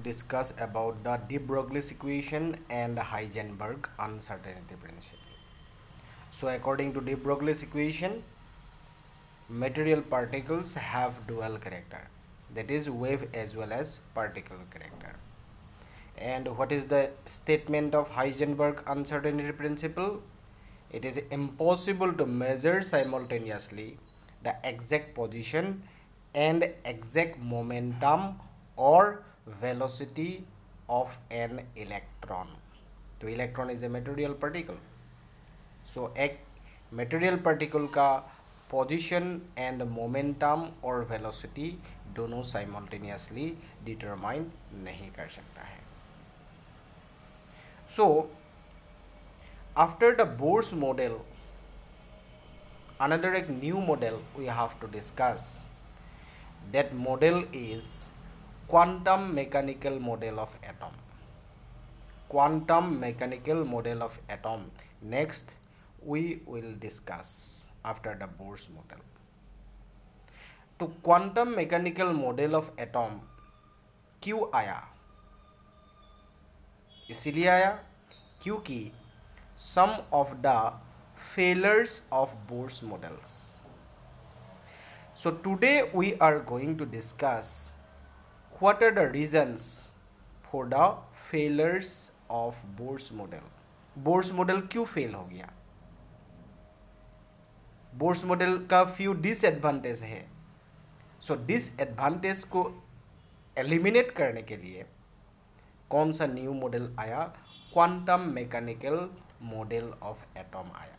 discuss about the de Broglie's equation and Heisenberg uncertainty principle. So according to de Broglie's equation, material particles have dual character, that is wave as well as particle character. And what is the statement of Heisenberg uncertainty principle? It is impossible to measure simultaneously the exact position and exact momentum or velocity of an electron. तो electron is a material particle. So एक material particle का position and momentum और velocity दोनों simultaneously determine नहीं कर सकता है. So after the Bohr's model, another एक new model we have to discuss. That model is quantum mechanical model of atom. Quantum mechanical model of atom. Next we will discuss after the Bohr's model. तो quantum mechanical model of atom क्यों आया? इसीलिए आया क्योंकि some of the failures of Bohr's models. So today we are going to discuss what are the reasons for the failures of Bohr's model. Bohr's model क्यों fail हो गया? Bohr's model का few disadvantage है. So disadvantage को eliminate करने के लिए कौन सा न्यू मॉडल आया? Quantum mechanical model of atom आया.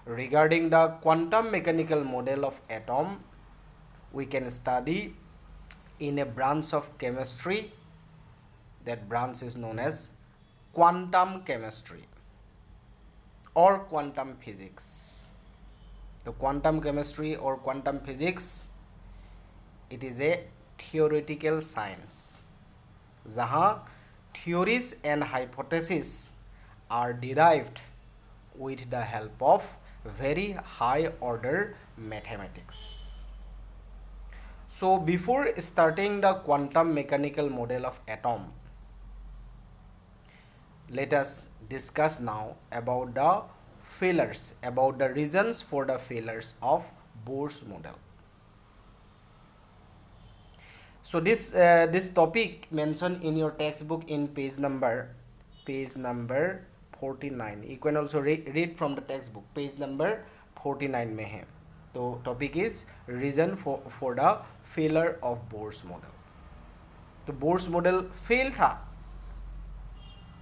Regarding the quantum mechanical model of atom, we can study in a branch of chemistry. That branch is known as quantum chemistry or quantum physics. The quantum chemistry or quantum physics, it is a theoretical science जहाँ theories and hypotheses are derived with the help of very high order mathematics. So before starting the quantum mechanical model of atom, let us discuss now about the failures, about the reasons for the failures of Bohr's model. So this topic mentioned in your textbook in page number 49. You can also read from the textbook. Page number 49 में है. तो topic is reason for the failure of Bohr's model. तो Bohr's model fail था.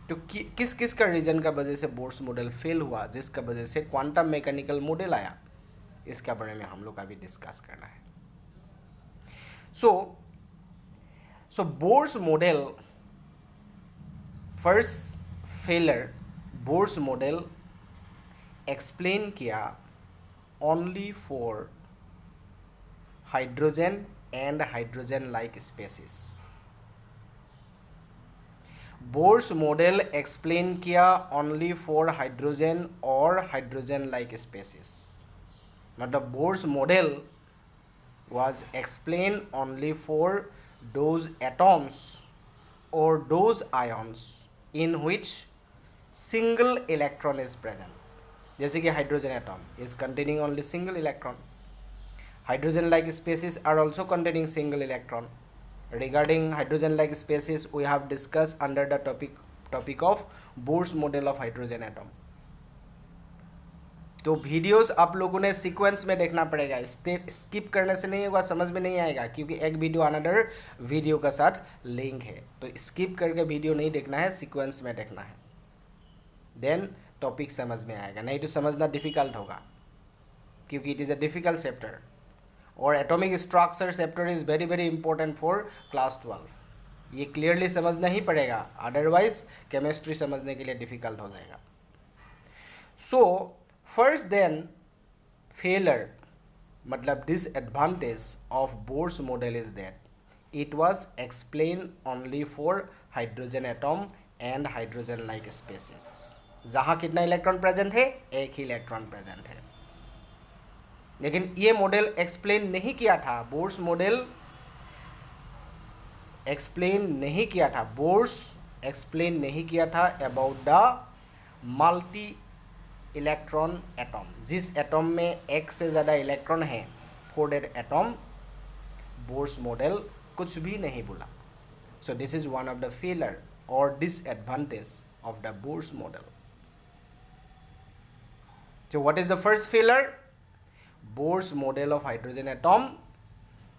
तो किस किस का reason का वजह से बोर्स मॉडल फेल हुआ, जिसका वजह से क्वांटम मैकेनिकल मॉडल आया, इसका बारे में हम लोग अभी डिस्कस करना है. So Bohr's model first failure, Bohr's model explain किया only for hydrogen and hydrogen like species. Bohr's model explain किया ओनली फॉर हाइड्रोजन और हाइड्रोजन लाइक स्पेसिस. मतलब Bohr's model was explained only for those atoms or those ions in which single electron is present. जैसे कि hydrogen atom is containing only single electron. Hydrogen like species are also containing single electron. Regarding hydrogen like species we have discussed under the topic of Bohr's model of hydrogen atom. तो videos आप लोगों ने sequence में देखना पड़ेगा. Skip करने से नहीं होगा, समझ में नहीं आएगा, क्योंकि एक वीडियो अनदर वीडियो का साथ लिंक है. तो स्किप करके वीडियो नहीं देखना है, सीक्वेंस में देखना है, देन टॉपिक समझ में आएगा. नहीं तो समझना डिफ़िकल्ट होगा, क्योंकि it is a difficult chapter. और atomic structure chapter is very very important for class 12. ये क्लियरली समझना ही पड़ेगा, अदरवाइज केमिस्ट्री समझने के लिए डिफ़िकल्ट हो जाएगा. सो फर्स्ट देन फेलर, मतलब disadvantage of Bohr's model is that it was explained only for hydrogen atom and hydrogen like species. जहाँ कितना इलेक्ट्रॉन प्रेजेंट है? एक ही इलेक्ट्रॉन प्रेजेंट है. लेकिन ये मॉडल एक्सप्लेन नहीं किया था. बोर्स मॉडल एक्सप्लेन नहीं किया था, बोर्स एक्सप्लेन नहीं किया था about the multi electron atom. जिस एटम में एक से ज़्यादा इलेक्ट्रॉन है, फोर्डेड एटम, बोर्स मॉडल कुछ भी नहीं बोला। So this is one of the failure और disadvantage of the Bohr's model. So what is the first failure? Bohr's model of hydrogen atom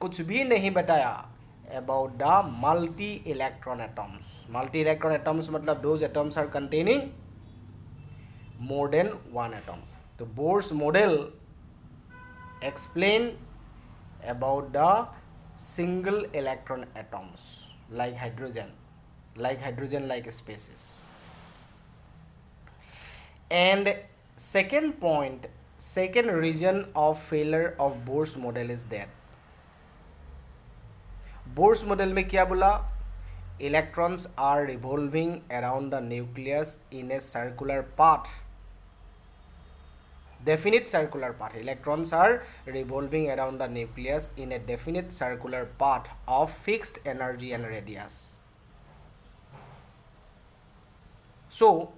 कुछ भी नहीं बताया about the multi electron atoms. Multi electron atoms मतलब those atoms are containing more than one atom. तो Bohr's model explain about the single electron atoms like hydrogen like species. And second point, second reason of failure of Bohr's model is that Bohr's model में क्या बोला? Electrons are revolving around the nucleus in a circular path. Definite circular path. Electrons are revolving around the nucleus in a definite circular path of fixed energy and radius. So,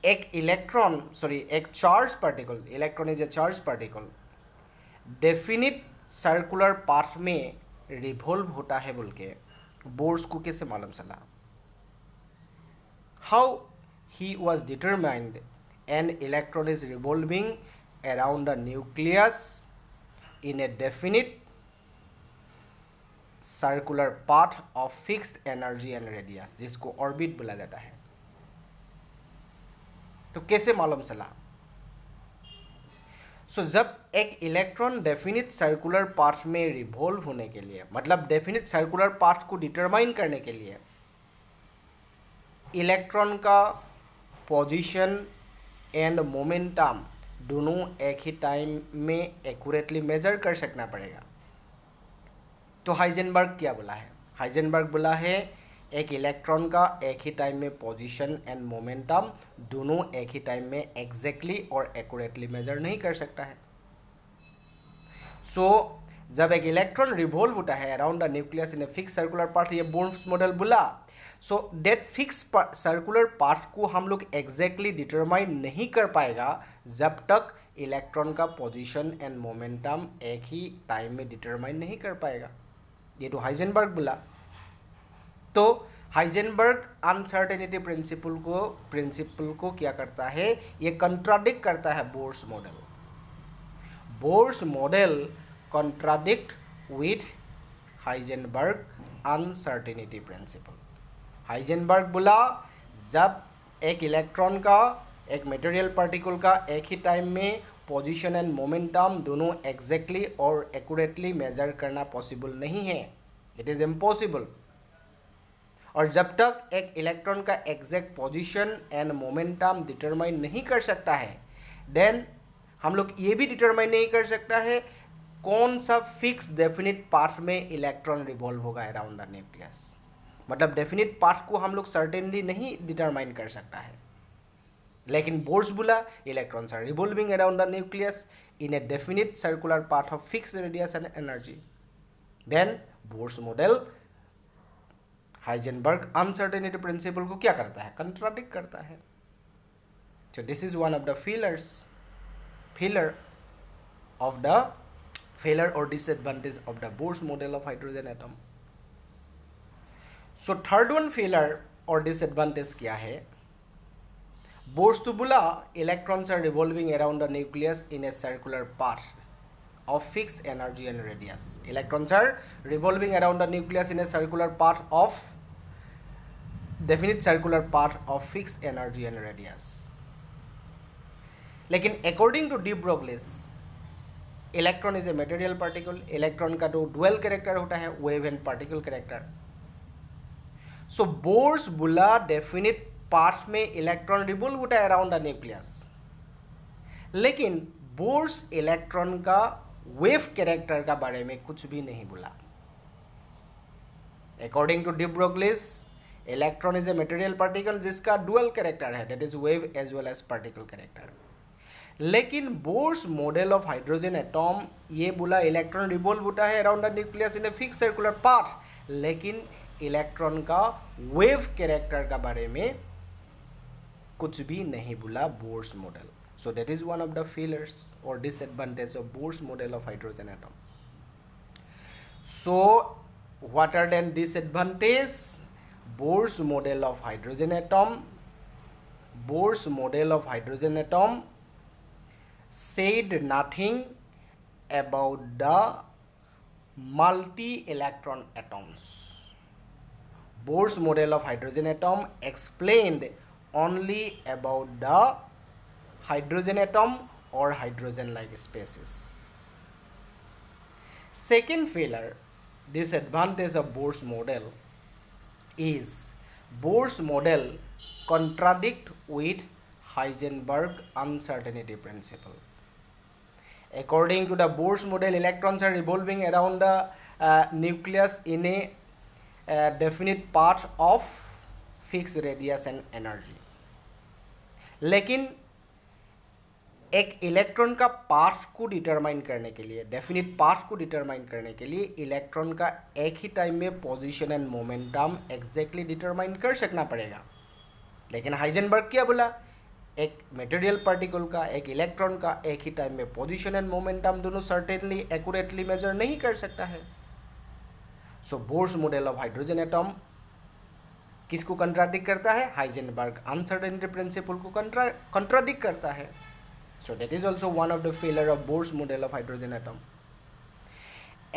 एक charged particle, electron is a charged particle, definite circular path में revolve होता है बोल के bourse को कैसे मालूम चला? How he was determined an electron is revolving around the nucleus in a definite circular path of fixed energy and radius, जिसको ऑर्बिट बोला जाता है। तो कैसे मालूम चला? जब एक इलेक्ट्रॉन डेफिनिट सर्कुलर पाथ में रिवॉल्व होने के लिए, मतलब डेफिनिट सर्कुलर पाथ को डिटरमाइन करने के लिए इलेक्ट्रॉन का पोजीशन एंड मोमेंटम दोनों एक ही टाइम में एक्यूरेटली मेजर कर सकना पड़ेगा। तो हाइजेनबर्ग क्या बोला है? हाइजेनबर्ग बोला है एक इलेक्ट्रॉन का एक ही टाइम में पोजीशन एंड मोमेंटम दोनों एक ही टाइम में एग्जैक्टली और एक्यूरेटली मेजर नहीं कर सकता है। जब एक इलेक्ट्रॉन रिवॉल्व होता है around the nucleus in a fix circular path, ये बोर्स मॉडल बोला। दैट फिक्स सर्कुलर पाथ को हम लोग एग्जैक्टली डिटरमाइन नहीं कर पाएगा जब तक इलेक्ट्रॉन का पोजीशन एंड मोमेंटम एक ही टाइम में डिटरमाइन नहीं कर पाएगा। ये तो हाइजेनबर्ग बोला। तो हाइजेनबर्ग अनसर्टेनिटी प्रिंसिपल को क्या करता है? ये कंट्राडिक्ट करता है Bohr's model. Bohr's model contradict with Heisenberg uncertainty principal. Heisenberg बोला जब एक इलेक्ट्रॉन का, एक मटेरियल पार्टिकल का एक ही टाइम में पोजीशन एंड मोमेंटम दोनों एग्जैक्टली और एक्यूरेटली मेजर करना पॉसिबल नहीं है, इट इज़ इम्पॉसिबल। और जब तक एक इलेक्ट्रॉन का exact position and momentum determine नहीं कर सकता है, देन हम लोग ये भी डिटरमाइन नहीं कर सकता है कौन सा फिक्स डेफिनिट पाथ में इलेक्ट्रॉन रिवॉल्व होगा अराउंड द न्यूक्लियस। मतलब डेफिनिट पाथ को हम लोग सर्टेनली नहीं डिटरमाइन कर सकता है। लेकिन बोर्स बोला electrons are revolving around the nucleus in a definite circular path of fix radius and energy. Then Bohr's model Heisenberg uncertainty principle को क्या करता है? कंट्राडिक्ट करता है। So this is one of the failure of the failure और disadvantage of the Bohr's model of hydrogen atom. So third one failure और disadvantage क्या है? बोर्स तो बोला electrons are revolving around the nucleus in a circular path of fixed energy and radius. Electrons are revolving around the nucleus in a circular path of definite circular path of fixed energy and radius. लेकिन according to de Broglie, electron is a material particle. Electron का तो dual character होता है, wave and particle character. So Bohr's बोला definite path में electron revolve होता है around the nucleus. लेकिन बोर्स इलेक्ट्रॉन का वेव कैरेक्टर का बारे में कुछ भी नहीं बोला। According to de Broglie's, electron is a material particle जिसका डुअल कैरेक्टर है, that is wave as well as particle character. लेकिन Bohr's model of hydrogen atom ये बोला इलेक्ट्रॉन रिवॉल्व होता है around the nucleus in a fix circular path, लेकिन electron का wave character का बारे में कुछ भी नहीं बोला Bohr's model. So that is one of the failures और disadvantage of Bohr's model of hydrogen atom. So what are the disadvantages? Bohr's model of hydrogen atom. Bohr's model of hydrogen atom said nothing about the multi-electron atoms. Bohr's model of hydrogen atom explained only about the hydrogen atom or hydrogen-like species. Second failure, disadvantage of Bohr's model is Bohr's model contradict with Heisenberg uncertainty principle. According to the Bohr's model, electrons are revolving around the nucleus in a definite path of fixed radius and energy. लेकिन एक electron का path को determine करने के लिए, definite path को determine करने के लिए इलेक्ट्रॉन का एक ही टाइम में position and momentum exactly determine कर सकना पड़ेगा. लेकिन हाइजेनबर्ग क्या बोला, एक मटेरियल पार्टिकल का, एक इलेक्ट्रॉन का एक ही टाइम में पोजीशन एंड मोमेंटम दोनों सर्टेनली एक्यूरेटली मेजर नहीं कर सकता है. So Bohr's model of hydrogen atom किसको कंट्राडिक्ट करता है? हाइजेनबर्ग अनसर्टेनिटी प्रिंसिपल को कंट्राडिक्ट करता है. So that is also one of the failure of Bohr's model of hydrogen atom.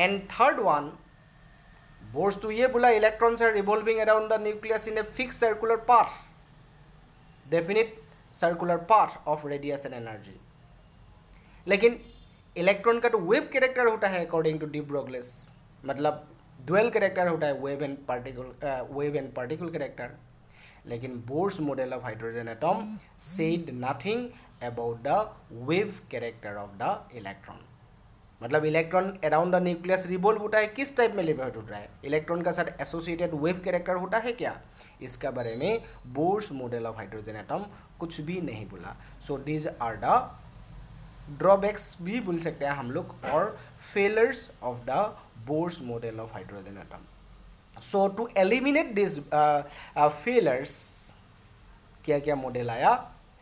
And third one, Bohr's तो ये बोला electrons are revolving around the nucleus in a fixed circular path, definite circular path of radius and energy. लेकिन electron का तो wave character होता है according to de Broglie, मतलब dual character होता है वेव एंड पार्टिकल कैरेक्टर. लेकिन Bohr's model of hydrogen atom said nothing about the wave character of the electron. मतलब electron around the nucleus revolve होता है, किस टाइप में रिवॉल्व होता है, इलेक्ट्रॉन का साथ एसोसिएटेड वेव कैरेक्टर होता है क्या, इसका बारे में Bohr's model of hydrogen atom कुछ भी नहीं बोला. So these are the drawbacks भी बोल सकते हैं हम लोग और failures of the Bohr's model of hydrogen atom. So to eliminate these failures, क्या क्या मॉडल आया,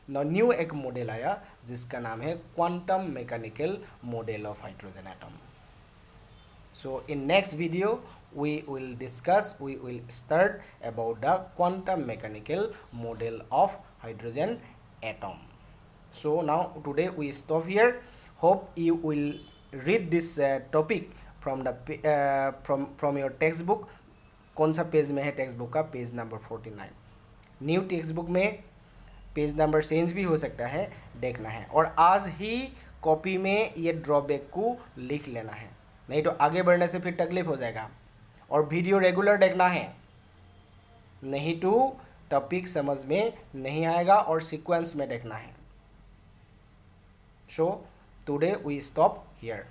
न्यू एक मॉडल आया जिसका नाम है quantum mechanical model of hydrogen atom. So in next video we will start about the quantum mechanical model of hydrogen atom. So now today we stop here. Hope you will read this topic from the from your textbook. कौन सा page में है text book का? Page number 49. New text book में page number change भी हो सकता है, देखना है. और आज ही कॉपी में ये ड्रॉबैक को लिख लेना है, नहीं तो आगे बढ़ने से फिर तकलीफ हो जाएगा. और वीडियो रेगुलर देखना है, नहीं तो टॉपिक समझ में नहीं आएगा और सीक्वेंस में देखना है. So today we stop here.